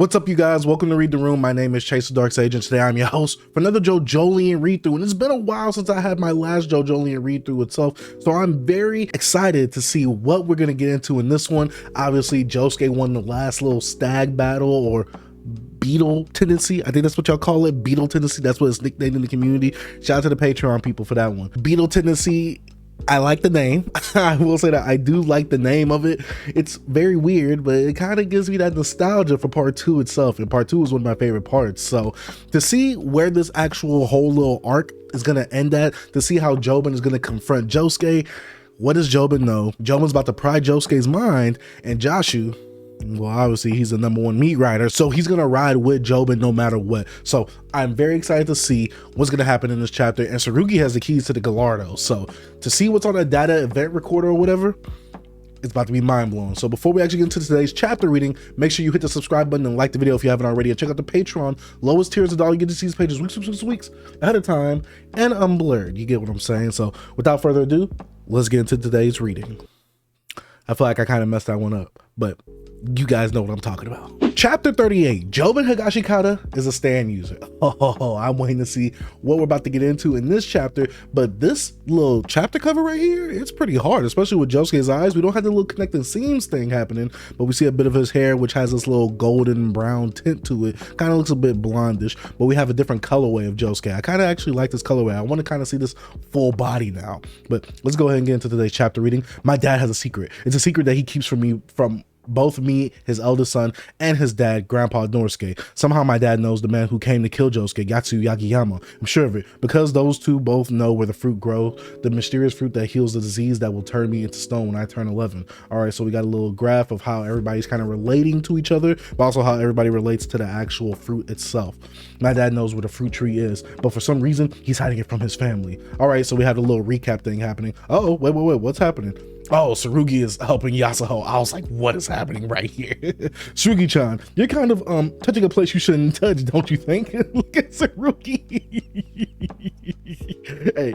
What's up, you guys? Welcome to Read the Room. My name is Chase the Dark Sage, and today I'm your host for another JoJolion read through. And it's been a while since I had my last JoJolion read through itself, so I'm very excited to see what we're gonna get into in this one. Obviously, Josuke won the last little stag battle or beetle tendency. I think that's what y'all call it. Beetle tendency. That's what it's nicknamed in the community. Shout out to the Patreon people for that one. Beetle tendency. I like the name. I will say that I do like the name of it. It's very weird, but it kind of gives me that nostalgia for part 2 itself. And part 2 is one of my favorite parts. So to see where this actual whole little arc is going to end at, to see how Jobin is going to confront Josuke, what does Jobin know? Jobin's about to pry Josuke's mind, and Joshu, well, obviously he's the #1 meat rider, so he's gonna ride with Jobin no matter what. So I'm very excited to see what's gonna happen in this chapter. And Tsurugi has the keys to the Gallardo, so to see what's on a data event recorder or whatever, it's about to be mind blowing. So before we actually get into today's chapter reading, make sure you hit the subscribe button and like the video if you haven't already, and check out the Patreon. Lowest tier is $1. You get to see these pages weeks ahead of time and unblurred. You get what I'm saying? So without further ado, let's get into today's reading. I feel like I kind of messed that one up, but you guys know what I'm talking about. Chapter 38, Jobin Higashikata is a stand user. Oh, I'm waiting to see what we're about to get into in this chapter, but this little chapter cover right here, it's pretty hard, especially with Josuke's eyes. We don't have the little connecting seams thing happening, but we see a bit of his hair, which has this little golden brown tint to it. Kind of looks a bit blondish, but we have a different colorway of Josuke. I kind of actually like this colorway. I want to kind of see this full body now, but let's go ahead and get into today's chapter reading. My dad has a secret. It's a secret that he keeps from me, from both me, his eldest son, and his dad, Grandpa Norsuke. Somehow my dad knows the man who came to kill Josuke, Yatsu Yagiyama. I'm sure of it, because those two both know where the fruit grows, the mysterious fruit that heals the disease that will turn me into stone when I turn 11. All right, so we got a little graph of how everybody's kind of relating to each other, but also how everybody relates to the actual fruit itself. My dad knows where the fruit tree is, but for some reason, he's hiding it from his family. All right, so we have a little recap thing happening. Oh, wait, what's happening? Oh, Tsurugi is helping Yasuho. I was like, what is happening right here? Tsurugi-chan, you're kind of touching a place you shouldn't touch, don't you think? Look at Tsurugi. Hey,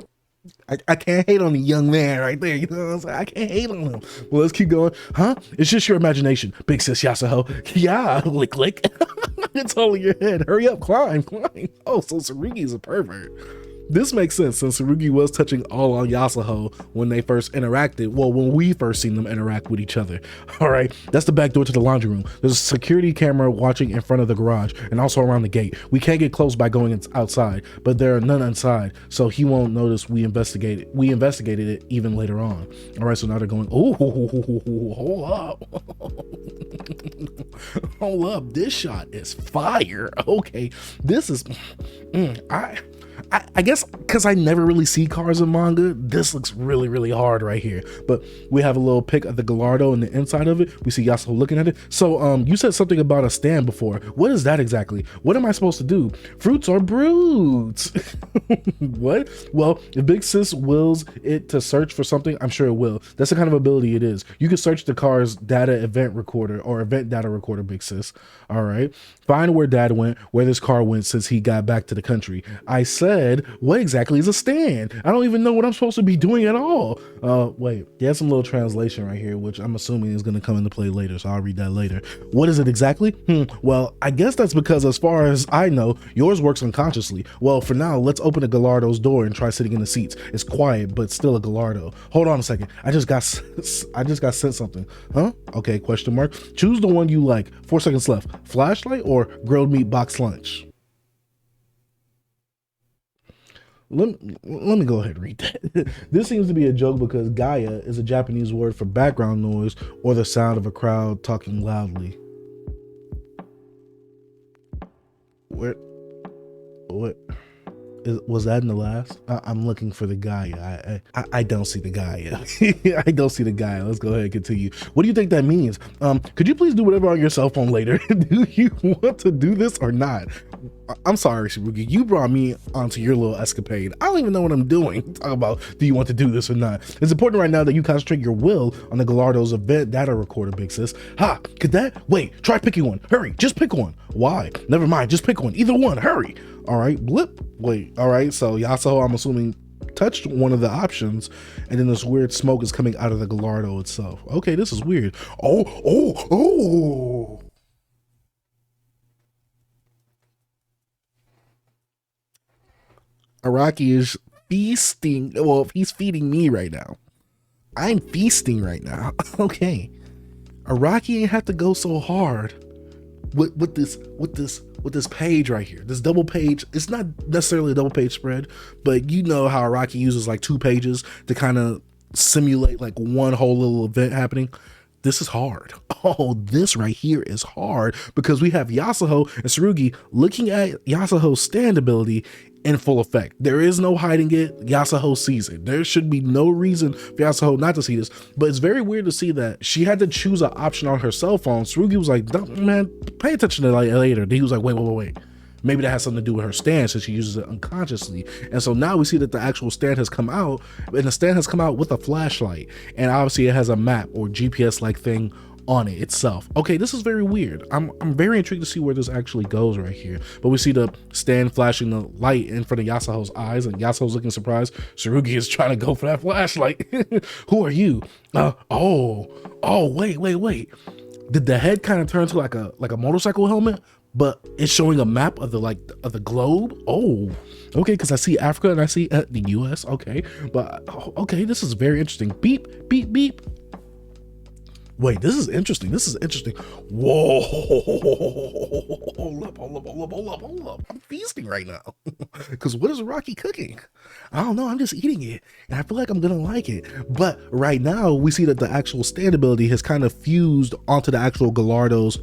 I can't hate on the young man right there. You know what I'm saying? I can't hate on him. Well, let's keep going. Huh? It's just your imagination, big sis Yasuho. Yeah, lick. It's all in your head. Hurry up, climb. Oh, so Tsurugi is a pervert. This makes sense since Tsurugi was touching all on Yasuho when they first interacted. Well, when we first seen them interact with each other. All right, that's the back door to the laundry room. There's a security camera watching in front of the garage and also around the gate. We can't get close by going outside, but there are none inside, so he won't notice we investigated it even later on. All right, so now they're going, oh, hold up. Hold up, this shot is fire. Okay, this is, I guess because I never really see cars in manga, this looks really hard right here. But we have a little pic of the Gallardo and the inside of it. We see Yasuho looking at it. So you said something about a stand before. What is that exactly? What am I supposed to do? Fruits are brutes. What? Well, if Big Sis wills it to search for something, I'm sure it will. That's the kind of ability it is. You can search the car's data event recorder or event data recorder, Big Sis. All right. Find where Dad went, where this car went since he got back to the country. I said, what exactly is a stand? I don't even know what I'm supposed to be doing at all. Wait, there's some little translation right here, which I'm assuming is going to come into play later, so I'll read that later. What is it exactly? Well, I guess that's because as far as I know, yours works unconsciously. Well, for now, let's open the Gallardo's door and try sitting in the seats. It's quiet, but still a Gallardo. Hold on a second. I just got sent something. Huh? Okay, question mark. Choose the one you like. 4 seconds left. Flashlight or grilled meat box lunch? Let me go ahead and read that. This seems to be a joke because Gaia is a Japanese word for background noise or the sound of a crowd talking loudly. What was that in the last? I'm looking for the Gaia. I don't see the Gaia. I don't see the Gaia. Let's go ahead and continue. What do you think that means? Could you please do whatever on your cell phone later? Do you want to do this or not? I'm sorry, Tsurugi. You brought me onto your little escapade. I don't even know what I'm doing. Talk about, do you want to do this or not? It's important right now that you concentrate your will on the Gallardo's event data recorder, Big Sis. Ha! Could that? Wait, try picking one. Hurry, just pick one. Why? Never mind, just pick one. Either one, hurry. All right, blip. Wait, all right, so Yasuho, I'm assuming, touched one of the options, and then this weird smoke is coming out of the Gallardo itself. Okay, this is weird. Oh. Araki is feasting. Well, he's feeding me right now. I'm feasting right now. Okay. Araki ain't have to go so hard with this page right here. This double page. It's not necessarily a double page spread, but you know how Araki uses like 2 pages to kind of simulate like one whole little event happening. This is hard. Oh, this right here is hard because we have Yasuho and Tsurugi looking at Yasuho's stand ability in full effect. There is no hiding it. Yasuho sees it. There should be no reason for Yasuho not to see this, but it's very weird to see that she had to choose an option on her cell phone. Tsurugi was like, man, pay attention to that later. He was like, wait. Maybe that has something to do with her stand since she uses it unconsciously. And so now we see that the actual stand has come out, and the stand has come out with a flashlight. And obviously it has a map or GPS-like thing on it itself. Okay, this is very weird. I'm very intrigued to see where this actually goes right here. But we see the stand flashing the light in front of Yasuho's eyes, and Yasuho's looking surprised. Tsurugi is trying to go for that flashlight. Who are you? Wait. Did the head kind of turn to like a motorcycle helmet? But it's showing a map of the globe. Oh, okay, because I see Africa and I see the US. Okay, but okay, this is very interesting. Beep, beep, beep. Wait, this is interesting. Whoa, hold up. I'm feasting right now. Because what is Rocky cooking? I don't know. I'm just eating it. And I feel like I'm going to like it. But right now, we see that the actual stand ability has kind of fused onto the actual Gallardo's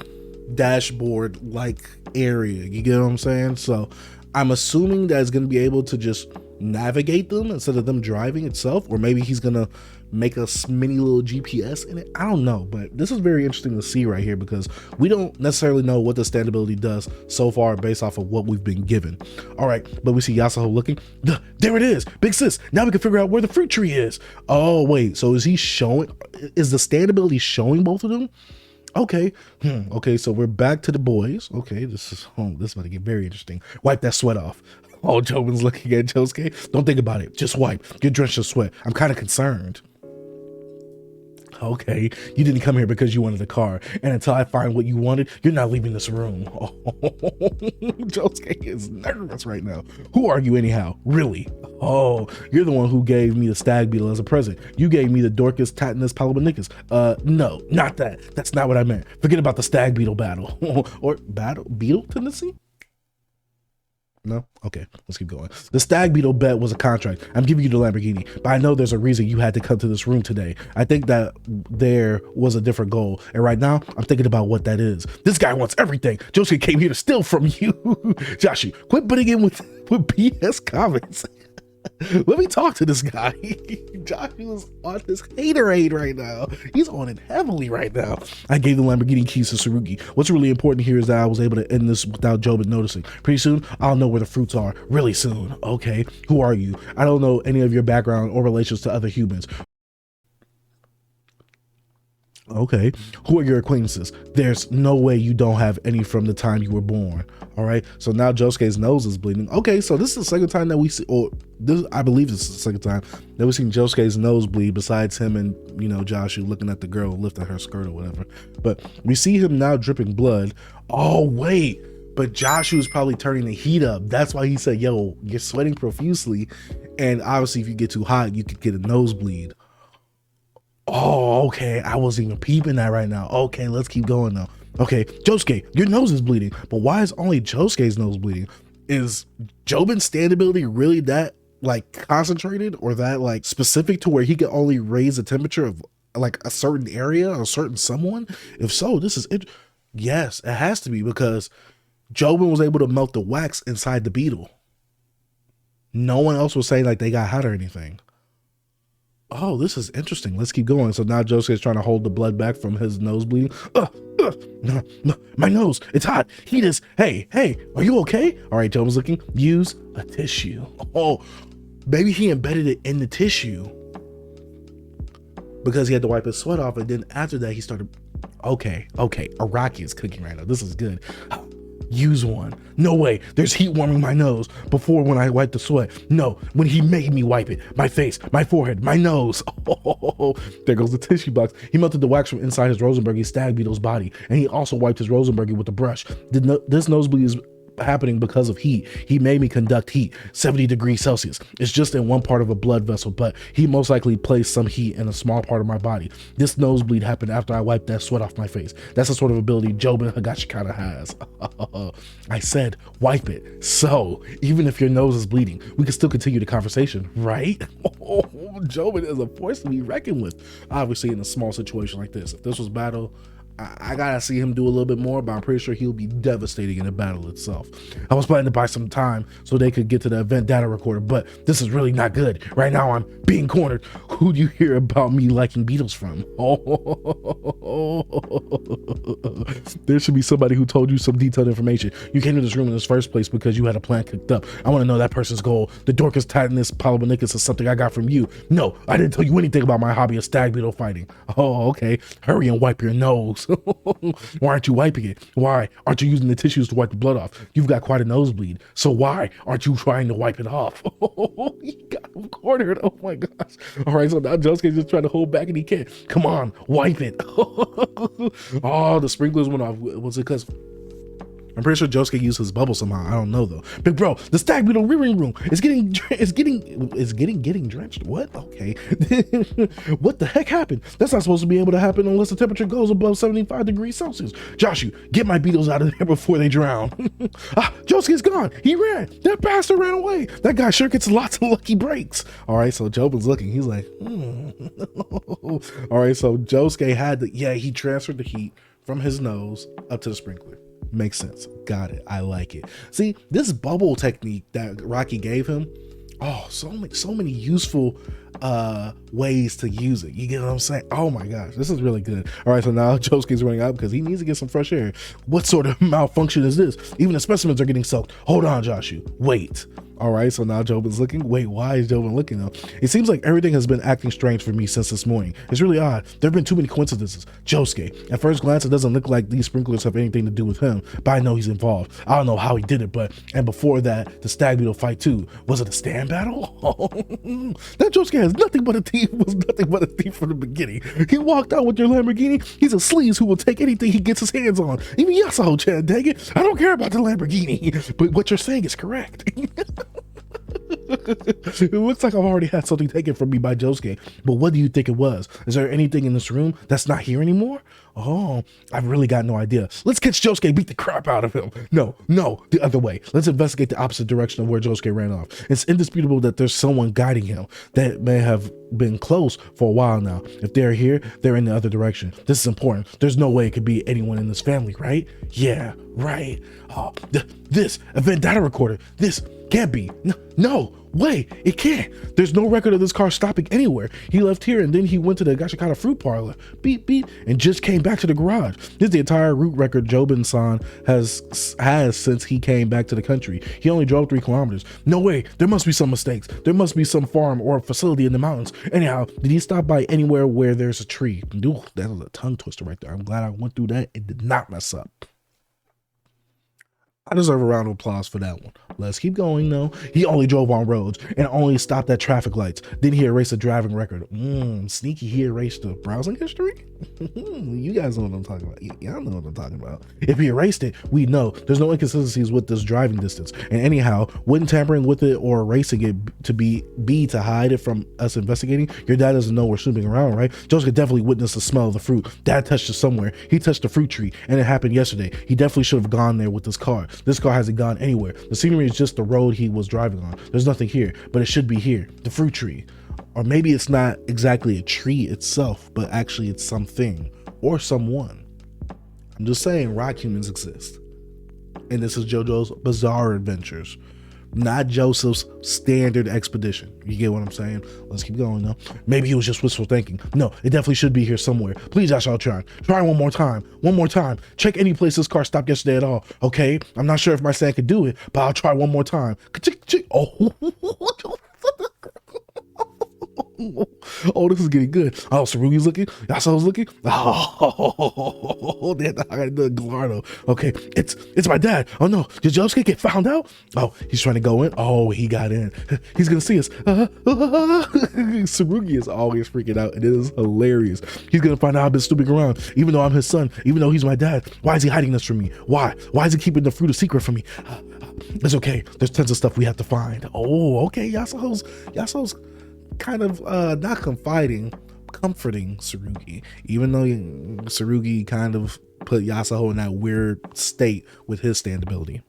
dashboard like area. You get what I'm saying? So I'm assuming that it's going to be able to just navigate them instead of them driving itself, or maybe he's going to make a mini little GPS in it. I don't know, but this is very interesting to see right here because we don't necessarily know what the stand ability does so far based off of what we've been given. All right, but we see Yasuho looking. There it is, big sis. Now we can figure out where the fruit tree is. Oh wait, so is the stand ability showing both of them? Okay. Okay, so we're back to the boys. Okay, this is about to get very interesting. Wipe that sweat off. Oh, Jobin's looking at Josuke. Don't think about it. Just wipe. Get drenched in sweat. I'm kind of concerned. Okay, you didn't come here because you wanted a car, and until I find what you wanted, you're not leaving this room. Oh, Josuke is nervous right now. Who are you anyhow? Really? Oh, you're the one who gave me the stag beetle as a present. You gave me the Dorcas Tatinus Palabonicus. No, not that. That's not what I meant. Forget about the stag beetle battle. Or beetle tendency? No? Okay, let's keep going. The stag beetle bet was a contract. I'm giving you the Lamborghini, but I know there's a reason you had to come to this room today. I think that there was a different goal, and right now I'm thinking about what that is. This guy wants everything. Josuke came here to steal from you. Joshie, quit putting in with BS comments. Let me talk to this guy. Joshua's on this haterade right now. He's on it heavily right now. I gave the Lamborghini keys to Tsurugi. What's really important here is that I was able to end this without Jobin noticing. Pretty soon, I'll know where the fruits are. Really soon. Okay, who are you? I don't know any of your background or relations to other humans. Okay, who are your acquaintances? There's no way you don't have any from the time you were born. All right, so now Josuke's nose is bleeding. Okay, so this is the second time that we see, or this, I believe this is the second time that we've seen Josuke's nose bleed besides him and, you know, Joshua looking at the girl lifting her skirt or whatever. But we see him now dripping blood. Oh, wait, but Joshua's probably turning the heat up. That's why he said, yo, you're sweating profusely. And obviously if you get too hot, you could get a nosebleed. Oh, okay. I wasn't even peeping that right now. Okay, let's keep going now. Okay, Josuke, your nose is bleeding, but why is only Josuke's nose bleeding? Is Jobin's stand ability really that like concentrated or that like specific to where he can only raise the temperature of like a certain area or a certain someone? If so, this is it. Yes, it has to be because Jobin was able to melt the wax inside the beetle. No one else was saying like they got hot or anything. Oh, this is interesting. Let's keep going. So now Josuke is trying to hold the blood back from his nose bleeding. No, my nose, it's hot. Heat is, hey, are you okay? All right, Jobin's looking. Use a tissue. Oh, maybe he embedded it in the tissue because he had to wipe his sweat off. And then after that, he started, okay. Araki is cooking right now. This is good. Use one. No way. There's heat warming my nose before when I wipe the sweat. No, when he made me wipe it. My face, my forehead, my nose. Oh, there goes the tissue box. He melted the wax from inside his Rosenberg stag beetle's body, and he also wiped his Rosenberg with a brush. This nosebleed is happening because of heat. He made me conduct heat, 70 degrees Celsius. It's just in one part of a blood vessel, but he most likely placed some heat in a small part of my body. This nosebleed happened after I wiped that sweat off my face. That's the sort of ability Jobin Higashikata has. I said, wipe it. So even if your nose is bleeding, we can still continue the conversation, right? Jobin is a force to be reckoned with. Obviously, in a small situation like this, if this was battle, I gotta see him do a little bit more, but I'm pretty sure he'll be devastating in the battle itself. I was planning to buy some time so they could get to the event data recorder, but this is really not good. Right now I'm being cornered. Who do you hear about me liking Beatles from? There should be somebody who told you some detailed information. You came to this room in this first place because you had a plan cooked up. I want to know that person's goal. The Dorcas Titanus Polybonicus is something I got from you. No, I didn't tell you anything about my hobby of stag beetle fighting. Oh, okay. Hurry and wipe your nose. Why aren't you wiping it? Why aren't you using the tissues to wipe the blood off? You've got quite a nosebleed. So why aren't you trying to wipe it off? He got him cornered. Oh my gosh. All right, so now Josuke's just trying to hold back and he can't. Come on, wipe it. Oh, the sprinklers went off. Was it because... I'm pretty sure Josuke used his bubble somehow. I don't know though. Big bro, the stag beetle rearing room is getting drenched. What? Okay. What the heck happened? That's not supposed to be able to happen unless the temperature goes above 75 degrees Celsius. Joshu, get my beetles out of there before they drown. Josuke's gone. He ran. That bastard ran away. That guy sure gets lots of lucky breaks. All right, so Jobin's looking. He's like, All right, so Josuke had he transferred the heat from his nose up to the sprinkler. Makes sense. Got it. I like it. See, this bubble technique that Rocky gave him, so many useful ways to use it. You get what I'm saying? Oh my gosh, this is really good. All right, so now Josuke's running out because he needs to get some fresh air. What sort of malfunction is this? Even the specimens are getting soaked. Hold on, Joshu. Wait. All right, so now Jobin's looking. Wait, why is Jobin looking though? It seems like everything has been acting strange for me since this morning. It's really odd. There have been too many coincidences. Josuke, at first glance, it doesn't look like these sprinklers have anything to do with him, but I know he's involved. I don't know how he did it, and before that, the stag beetle fight too. Was it a stand battle? That Josuke has nothing but a thief from the beginning. He walked out with your Lamborghini. He's a sleaze who will take anything he gets his hands on. Even Yasuo, dang it. I don't care about the Lamborghini, but what you're saying is correct. It looks like I've already had something taken from me by Josuke, but what do you think it was? Is there anything in this room that's not here anymore? Oh, I've really got no idea. Let's catch Josuke, beat the crap out of him. No, the other way. Let's investigate the opposite direction of where Josuke ran off. It's indisputable that there's someone guiding him that may have been close for a while now. If they're here, they're in the other direction. This is important. There's no way it could be anyone in this family, right? Yeah, right. Oh, this event data recorder. This can't be. No way, it can't. There's no record of this car stopping anywhere. He left here and then he went to the Gashikata fruit parlor, beep, and just came back to the garage. This is the entire route record Jobin-san has since he came back to the country. He only drove 3 kilometers. No way, there must be some mistakes. There must be some farm or facility in the mountains. Anyhow, did he stop by anywhere where there's a tree? Ooh, that was a tongue twister right there. I'm glad I went through that. It did not mess up. I deserve a round of applause for that one. Let's keep going though. He only drove on roads and only stopped at traffic lights. Then he erased a driving record. Sneaky, he erased the browsing history? You guys know what I'm talking about. Y'all know what I'm talking about. If he erased it, we know there's no inconsistencies with this driving distance. And anyhow, wouldn't tampering with it or erasing it to be to hide it from us investigating? Your dad doesn't know we're snooping around, right? Joseph definitely witnessed the smell of the fruit. Dad touched it somewhere. He touched the fruit tree and it happened yesterday. He definitely should have gone there with this car. This car hasn't gone anywhere. The scenery is just the road he was driving on. There's nothing here, but it should be here. The fruit tree. Or maybe it's not exactly a tree itself, but actually it's something or someone. I'm just saying rock humans exist. And this is JoJo's Bizarre Adventures, not Joseph's standard expedition. You get what I'm saying? Let's keep going though. Maybe he was just wishful thinking. No, it definitely should be here somewhere. Please, I shall try. Try one more time. One more time. Check any place this car stopped yesterday at all. Okay? I'm not sure if my son could do it, but I'll try one more time. Oh. Oh, this is getting good. Oh, Sarugi's looking. Yasuo's looking. Oh, I gotta do a Gallardo. Okay, it's my dad. Oh no, did Josuke get found out? Oh, he's trying to go in. Oh, he got in. He's gonna see us. Sarugi is always freaking out, and it is hilarious. He's gonna find out I've been snooping around, even though I'm his son, even though he's my dad. Why is he hiding this from me? Why? Why is he keeping the fruit a secret from me? It's okay. There's tons of stuff we have to find. Oh, okay. Yasuo's kind of not confiding, comforting Tsurugi, even though Tsurugi kind of put Yasuo in that weird state with his standability.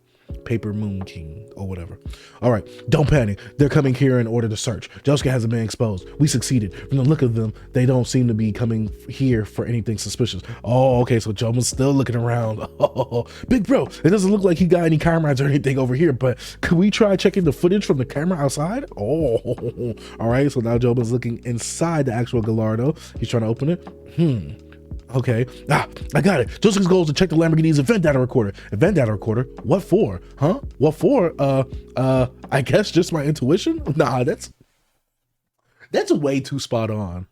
Paper Moon King or whatever. All right, don't panic. They're coming here in order to search. Josuke hasn't been exposed. We succeeded. From the look of them, they don't seem to be coming here for anything suspicious. Oh, okay, so Joba's still looking around. Oh, big bro, it doesn't look like he got any cameras or anything over here, but could we try checking the footage from the camera outside? Oh, all right, so now Joba's looking inside the actual Gallardo. He's trying to open it. Okay. I got it. Joseph's goal is to check the Lamborghini's event data recorder. Event data recorder? What for? Huh? What for? I guess just my intuition? Nah, that's way too spot on.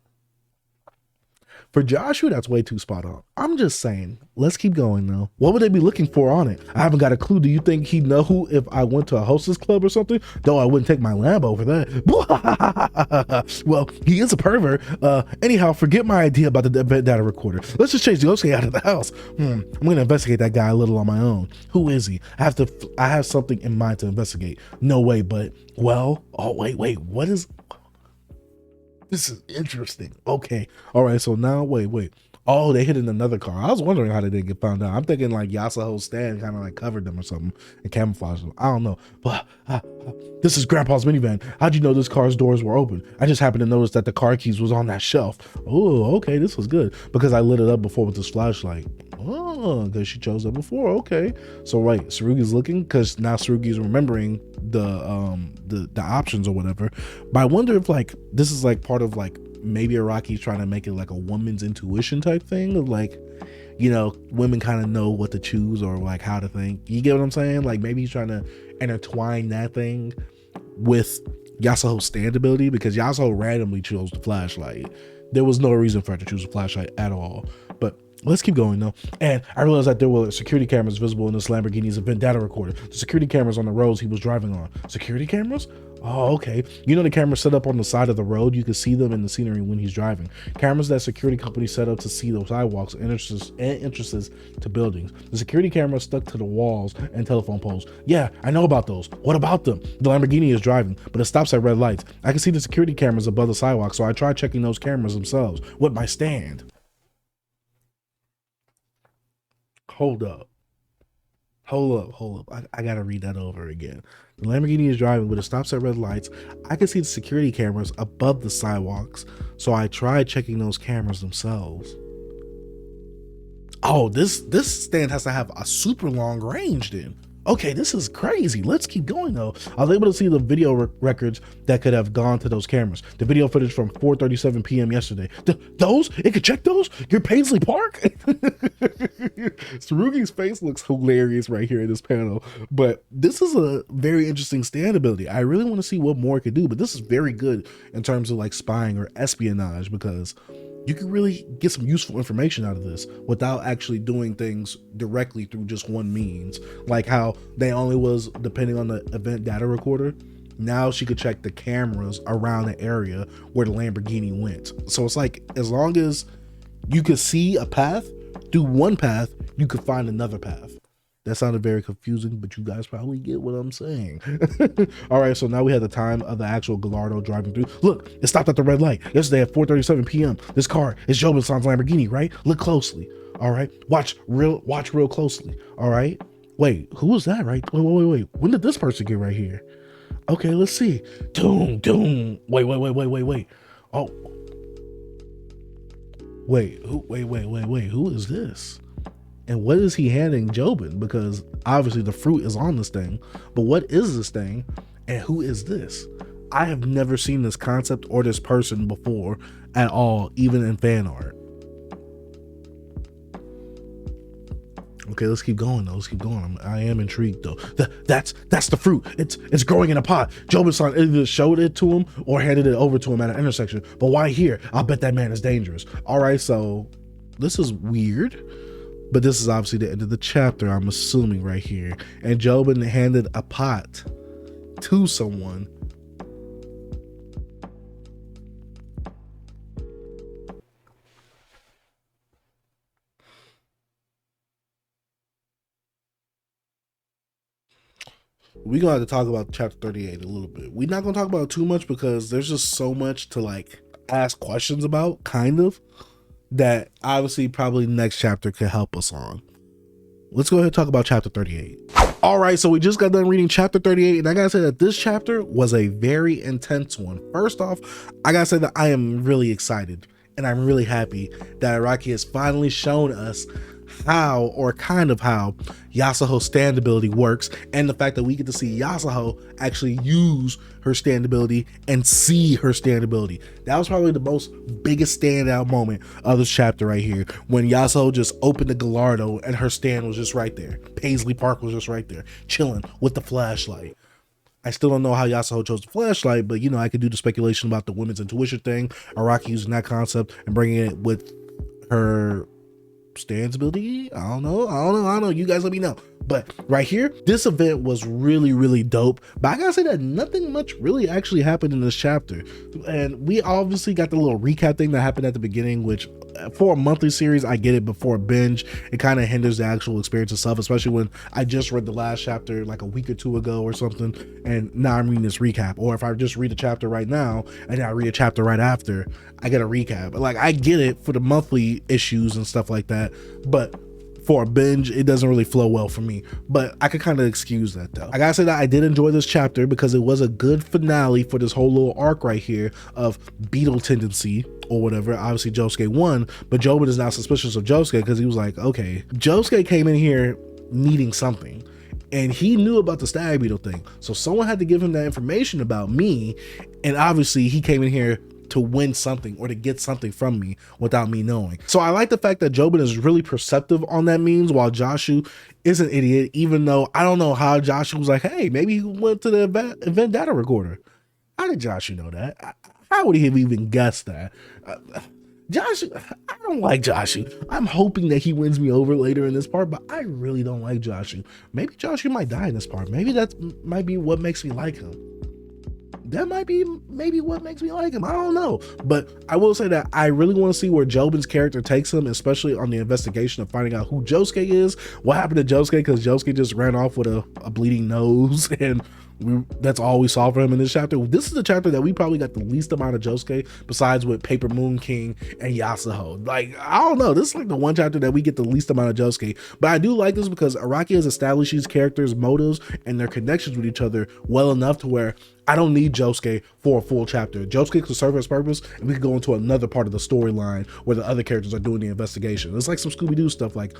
For Joshua, that's way too spot on. I'm just saying, let's keep going though. What would they be looking for on it? I haven't got a clue. Do you think he'd know who if I went to a hostess club or something? Though I wouldn't take my Lambo for that. Well, he is a pervert. Anyhow, forget my idea about the event data recorder. Let's just chase Yosuke out of the house. I'm gonna investigate that guy a little on my own. Who is he? I have something in mind to investigate. No way, but well, oh wait, what is... This is interesting. Okay. All right. So now, wait. Oh, they hit in another car. I was wondering how they didn't get found out. I'm thinking like Yasuo's stand kind of like covered them or something and camouflaged them. I don't know. But this is Grandpa's minivan. How'd you know this car's doors were open? I just happened to notice that the car keys was on that shelf. Oh, okay. This was good because I lit it up before with this flashlight. Oh, because she chose it before. Okay. So right, Tsurugi's looking because now Tsurugi's remembering the options or whatever. But I wonder if like this is like part of like maybe Araki's trying to make it like a woman's intuition type thing of like, you know, women kind of know what to choose or like how to think. You get what I'm saying? Like maybe he's trying to intertwine that thing with Yasuo's standability because Yasuo randomly chose the flashlight. There was no reason for her to choose a flashlight at all. But let's keep going though. And I realized that there were security cameras visible in this Lamborghini's event data recorder. The security cameras on the roads he was driving on. Security cameras? Oh, okay. You know the cameras set up on the side of the road? You can see them in the scenery when he's driving. Cameras that security companies set up to see the sidewalks and entrances to buildings. The security cameras stuck to the walls and telephone poles. Yeah, I know about those. What about them? The Lamborghini is driving, but it stops at red lights. I can see the security cameras above the sidewalk, so I tried checking those cameras themselves with my stand. Hold up. I gotta read that over again. The Lamborghini is driving, but it stops at red lights. I can see the security cameras above the sidewalks, so I tried checking those cameras themselves. Oh, this stand has to have a super long range then. Okay, this is crazy. Let's keep going though. I was able to see the video records that could have gone to those cameras. The video footage from 4:37 p.m. yesterday. Those? It could check those? Your Paisley Park? Tsurugi's face looks hilarious right here in this panel. But this is a very interesting stand ability. I really want to see what more it could do, but this is very good in terms of like spying or espionage because you can really get some useful information out of this without actually doing things directly through just one means. Like how they only was depending on the event data recorder. Now she could check the cameras around the area where the Lamborghini went. So it's like, as long as you could see a path, through one path, you could find another path. That sounded very confusing, but you guys probably get what I'm saying. All right, so now we have the time of the actual Gallardo driving through. Look, it stopped at the red light. Yesterday at 4:37 p.m. This car is Joe-san's Lamborghini, right? Look closely. All right, watch real closely. All right. Wait, who was that? Right? Wait. When did this person get right here? Okay, let's see. Doom. Wait. Oh. Wait. Who is this? And what is he handing Jobin? Because obviously the fruit is on this thing, but what is this thing and who is this? I have never seen this concept or this person before at all, even in fan art. Okay, let's keep going though. I am intrigued though. That's the fruit. It's growing in a pot. Jobin-san either showed it to him or handed it over to him at an intersection. But why here? I'll bet that man is dangerous. All right, so this is weird. But this is obviously the end of the chapter, I'm assuming right here. And Jobin handed a pot to someone. we're gonna have to talk about chapter 38 a little bit. We're not gonna talk about it too much because there's just so much to like ask questions about, kind of, that obviously probably next chapter could help us on. Let's go ahead and talk about chapter 38. All right, so we just got done reading chapter 38, and I gotta say that this chapter was a very intense one. First off, I gotta say that I am really excited and I'm really happy that Araki has finally shown us how, or kind of how, Yasuho's stand ability works, and the fact that we get to see Yasuho actually use her stand ability and see her stand ability. That was probably the most biggest standout moment of this chapter right here, when Yasuho just opened the Gallardo and her stand was just right there. Paisley Park was just right there, chilling with the flashlight. I still don't know how Yasuho chose the flashlight, but you know, I could do the speculation about the women's intuition thing, Araki using that concept and bringing it with her stands ability. I don't know. You guys let me know. But right here, this event was really dope. But I gotta say that nothing much really actually happened in this chapter. And we obviously got the little recap thing that happened at the beginning, which for a monthly series, I get it, but for a binge, it kind of hinders the actual experience itself, especially when I just read the last chapter like a week or two ago or something, and now I'm reading this recap. Or if I just read a chapter right now and then I read a chapter right after, I get a recap. Like, I get it for the monthly issues and stuff like that, but for a binge, it doesn't really flow well for me. But I could kind of excuse that though. I gotta say that I did enjoy this chapter because it was a good finale for this whole little arc right here of beetle tendency or whatever. Obviously Josuke won, but Jobin is now suspicious of Josuke because he was like, okay, Josuke came in here needing something and he knew about the stag beetle thing, so someone had to give him that information about me, and obviously he came in here to win something or to get something from me without me knowing. So I like the fact that Jobin is really perceptive on that means, while Joshu is an idiot, even though I don't know how Joshu was like, hey, maybe he went to the event data recorder. How did Joshu know that? How would he have even guessed that? Joshu, I don't like Joshu. I'm hoping that he wins me over later in this part, but I really don't like Joshu. Maybe Joshu might die in this part. Maybe that might be what makes me like him. That might be maybe what makes me like him. I don't know. But I will say that I really want to see where Jobin's character takes him, especially on the investigation of finding out who Josuke is, what happened to Josuke, because Josuke just ran off with a bleeding nose, and that's all we saw for him in this chapter. This is the chapter that we probably got the least amount of Josuke, besides with Paper Moon King and Yasuho. Like, I don't know, this is like the one chapter that we get the least amount of Josuke, but I do like this because Araki has established these characters' motives and their connections with each other well enough to where I don't need Josuke for a full chapter. Josuke could serve his purpose, and we could go into another part of the storyline where the other characters are doing the investigation. It's like some Scooby-Doo stuff. Like,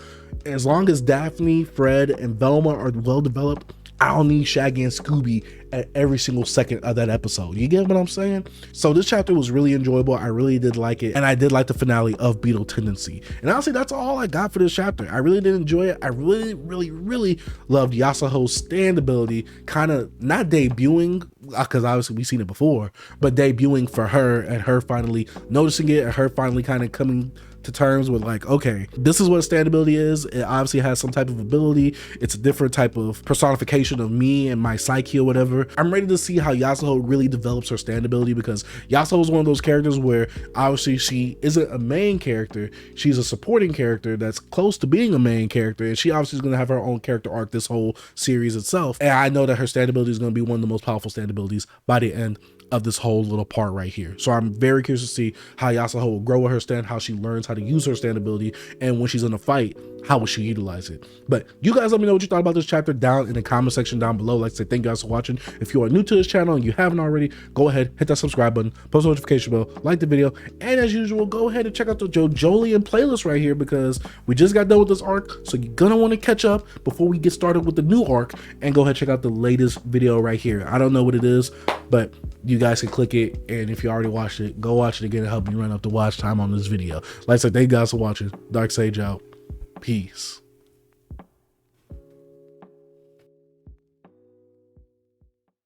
as long as Daphne, Fred, and Velma are well developed, I don't need Shaggy and Scooby at every single second of that episode. You get what I'm saying? So this chapter was really enjoyable. I really did like it, and I did like the finale of Beetle Tendency. And honestly, that's all I got for this chapter. I really did enjoy it. I really loved Yasuho's stand ability, kind of not debuting, because obviously we've seen it before, but debuting for her, and her finally noticing it, and her finally kind of coming to terms with like, okay, this is what a stand ability is. It obviously has some type of ability. It's a different type of personification of me and my psyche or whatever. I'm ready to see how Yasuho really develops her stand ability, because Yasuho is one of those characters where obviously she isn't a main character. She's a supporting character that's close to being a main character, and she obviously is going to have her own character arc this whole series itself. And I know that her stand ability is going to be one of the most powerful stand abilities by the end of this whole little part right here. So I'm very curious to see how Yasuho will grow with her stand, how she learns how to use her stand ability, and when she's in a fight, how will she utilize it. But you guys let me know what you thought about this chapter down in the comment section down below. Like I said, thank you guys for watching. If you are new to this channel and you haven't already, go ahead, hit that subscribe button, post the notification bell, like the video, and as usual, go ahead and check out the JoJolion playlist right here, because we just got done with this arc, so you're gonna want to catch up before we get started with the new arc, and go ahead and check out the latest video right here. I don't know what it is, but you guys can click it, and if you already watched it, go watch it again and help me run up the watch time on this video. Like I said, thank you guys for watching. Dark Sage out. Peace.